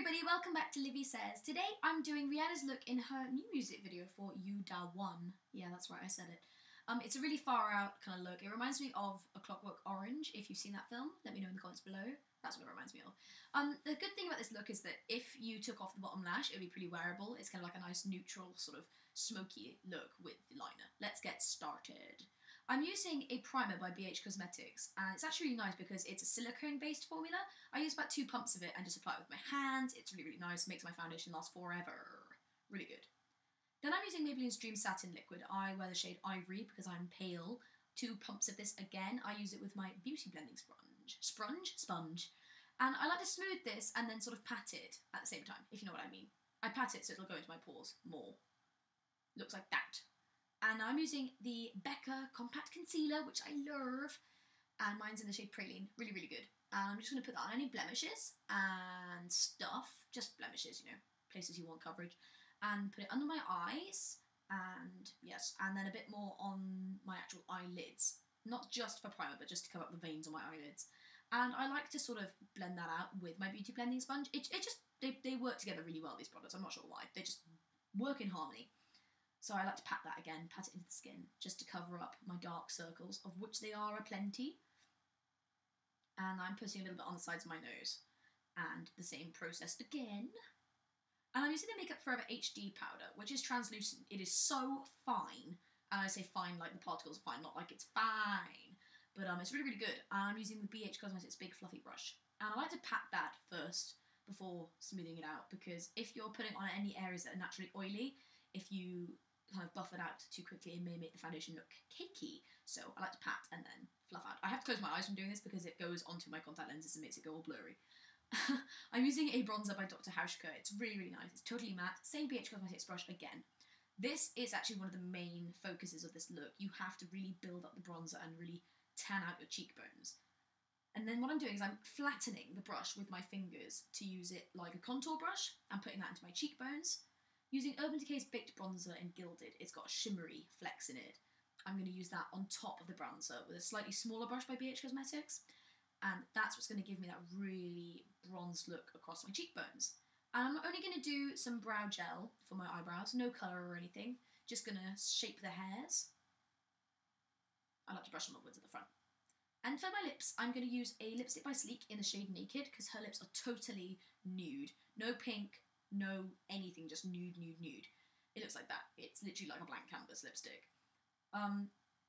everybody, welcome back to Livie Says. Today I'm doing Rihanna's look in her new music video for You Da One. Yeah, that's right, I said it. It's a really far out kind of look. It reminds me of A Clockwork Orange. If you've seen that film, let me know in the comments below. That's what it reminds me of. The good thing about this look is that if you took off the bottom lash, it would be pretty wearable. It's kind of like a nice neutral sort of smoky look with the liner. Let's get started. I'm using a primer by BH Cosmetics, and it's actually really nice because it's a silicone-based formula. I use about 2 pumps of it and just apply it with my hands. It's really, really nice. It makes my foundation last forever. Really good. Then I'm using Maybelline's Dream Satin Liquid. I wear the shade Ivory because I'm pale. 2 pumps of this again. I use it with my beauty blending sponge. And I like to smooth this and then sort of pat it at the same time, if you know what I mean. I pat it so it'll go into my pores more. Looks like that. And I'm using the Becca Compact Concealer, which I love. And mine's in the shade Praline. Really, really good. And I'm just going to put that on any blemishes and stuff. Just blemishes, you know, places you want coverage. And put it under my eyes. And yes, and then a bit more on my actual eyelids. Not just for primer, but just to cover up the veins on my eyelids. And I like to sort of blend that out with my beauty blending sponge. They work together really well, these products. I'm not sure why. They just work in harmony. So I like to pat that again, pat it into the skin, just to cover up my dark circles, of which there are aplenty. And I'm putting a little bit on the sides of my nose. And the same process again. And I'm using the Makeup Forever HD powder, which is translucent. It is so fine. And I say fine like the particles are fine, not like it's fine. But it's really, really good. And I'm using the BH Cosmetics Big Fluffy Brush. And I like to pat that first before smoothing it out, because if you're putting on any areas that are naturally oily, if you kind of buff it out too quickly, it may make the foundation look cakey. So I like to pat and then fluff out. I have to close my eyes when doing this because it goes onto my contact lenses and makes it go all blurry. I'm using a bronzer by Dr. Hauschka. It's really, really nice. It's totally matte. Same BH Cosmetics brush again. This is actually one of the main focuses of this look. You have to really build up the bronzer and really tan out your cheekbones. And then what I'm doing is I'm flattening the brush with my fingers to use it like a contour brush and putting that into my cheekbones. Using Urban Decay's Baked Bronzer in Gilded, it's got a shimmery flex in it. I'm going to use that on top of the bronzer with a slightly smaller brush by BH Cosmetics. And that's what's going to give me that really bronzed look across my cheekbones. And I'm only going to do some brow gel for my eyebrows, no colour or anything. Just going to shape the hairs. I like to brush them upwards at the front. And for my lips, I'm going to use a lipstick by Sleek in the shade Naked, because her lips are totally nude. No pink, no anything, just nude, nude, nude. It looks like that. It's literally like a blank canvas lipstick.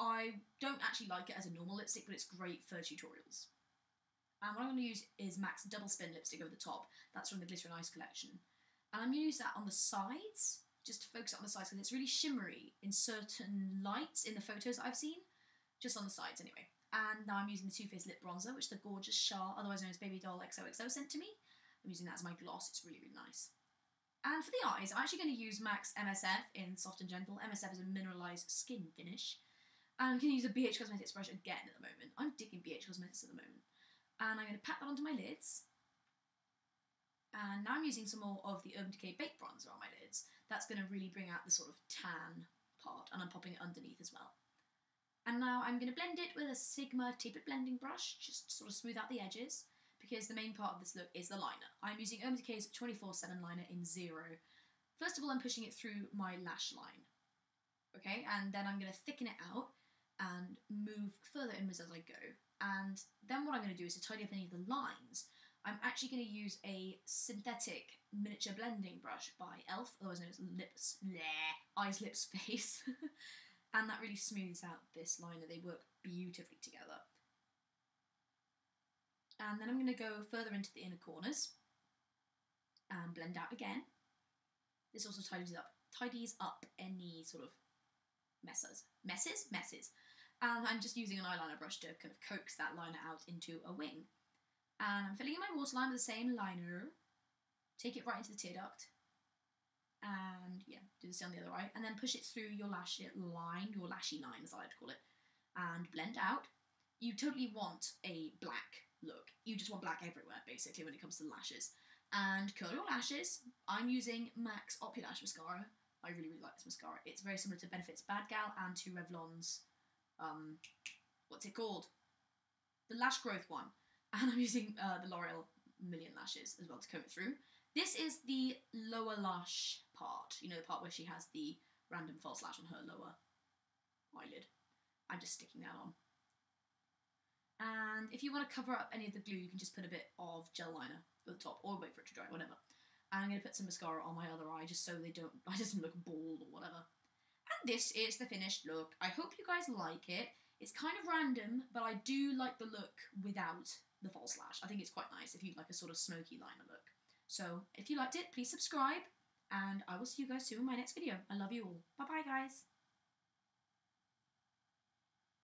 I don't actually like it as a normal lipstick, but it's great for tutorials. And what I'm going to use is MAC's Double Spin lipstick over the top. That's from the Glitter and Ice collection. And I'm going to use that on the sides, just to focus it on the sides, because it's really shimmery in certain lights in the photos that I've seen. Just on the sides, anyway. And now I'm using the Too Faced Lip Bronzer, which the gorgeous Char, otherwise known as Baby Doll XOXO, sent to me. I'm using that as my gloss. It's really, really nice. And for the eyes, I'm actually going to use MAC's MSF in Soft and Gentle. MSF is a mineralised skin finish. And I'm going to use a BH Cosmetics brush again at the moment. I'm digging BH Cosmetics at the moment. And I'm going to pat that onto my lids. And now I'm using some more of the Urban Decay Baked Bronzer on my lids. That's going to really bring out the sort of tan part. And I'm popping it underneath as well. And now I'm going to blend it with a Sigma tapered blending brush, just to sort of smooth out the edges, because the main part of this look is the liner. I'm using Urban Decay's 24/7 liner in 0. First of all, I'm pushing it through my lash line, okay? And then I'm going to thicken it out and move further inwards as I go. And then what I'm going to do is to tidy up any of the lines, I'm actually going to use a synthetic miniature blending brush by e.l.f., otherwise known as Eyes, Lips, Face. And that really smooths out this liner. They work beautifully together. And then I'm going to go further into the inner corners and blend out again. This also tidies up any sort of messes. And I'm just using an eyeliner brush to kind of coax that liner out into a wing. And I'm filling in my waterline with the same liner. Take it right into the tear duct. And yeah, do the same on the other eye. And then push it through your lash line, your lashy line as I like to call it. And blend out. You totally want a black look. You just want black everywhere, basically, when it comes to lashes. And curl your lashes. I'm using MAC's Opulash mascara. I really, really like this mascara. It's very similar to Benefit's Bad Gal and to Revlon's, what's it called? The Lash Growth one. And I'm using the L'Oreal Million Lashes as well to comb it through. This is the lower lash part, you know, the part where she has the random false lash on her lower eyelid. I'm just sticking that on. And if you want to cover up any of the glue, you can just put a bit of gel liner at the top, or wait for it to dry, whatever. And I'm going to put some mascara on my other eye, just so I just look bald or whatever. And this is the finished look. I hope you guys like it. It's kind of random, but I do like the look without the false lash. I think it's quite nice if you like a sort of smoky liner look. So if you liked it, please subscribe, and I will see you guys soon in my next video. I love you all. Bye bye, guys.